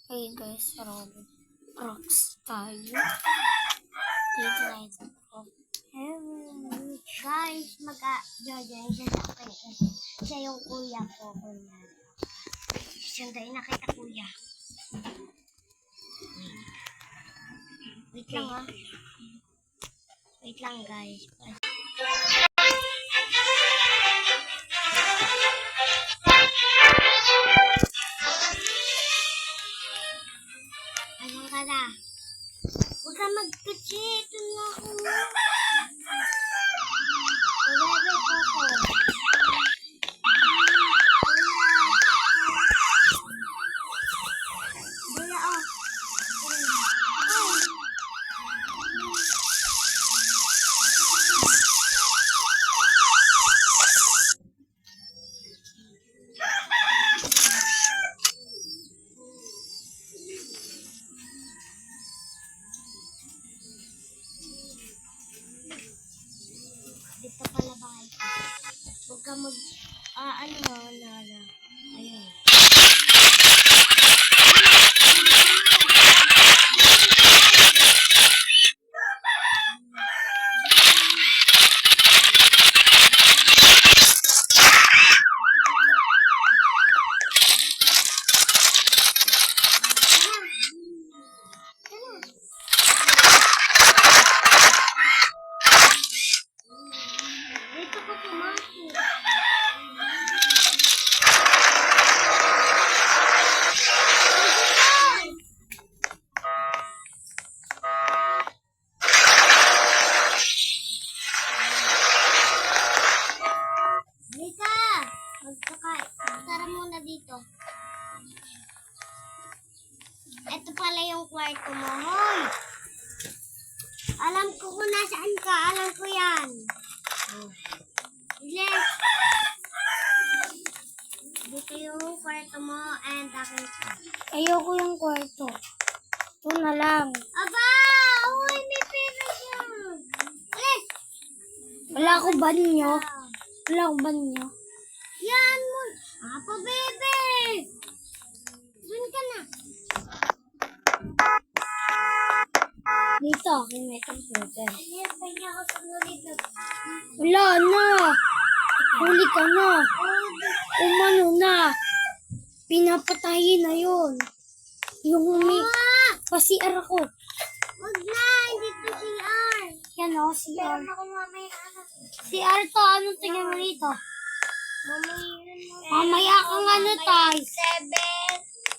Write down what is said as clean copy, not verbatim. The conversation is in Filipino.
Hey guys, rocks tayo. Dito tayo sa guys, mag-jojoin siya sa akin. Siya yung kuya ko. Sunday na kita kuya. Wait lang ha. Wait lang guys. Anong ka na? Huwag ka magkutsi. Ito na ako. Bebe ko ko. Wala oh. Dito pala bahay ko. Huwag ka mag... Ayun. Dito ko pumasok. Rika! Tara muna dito. Ito pala yung kwarto mo. Hoy! Alam ko kung nasaan ka. Alam ko yan. Yes. Dito yung kwarto mo and akin ka. Ayoko yung kwarto. Ito na lang. Aba! Uy, may pera siya. Alis! Wala akong banyo. Wala akong banyo. Yan mo. Apa, bebe! Dun ka na. Dito, akin may computer. Yes, kanya ako sa nalito. Wala na. Huli ka na. Umano na. Pinapatayin na yun. Yung pa-CR ako. Wag na, hindi to CR. Yan o, CR. Meron ako mamaya. CR to, anong tingin mo dito? Mamaya. Mamaya kang ano tayo. 7.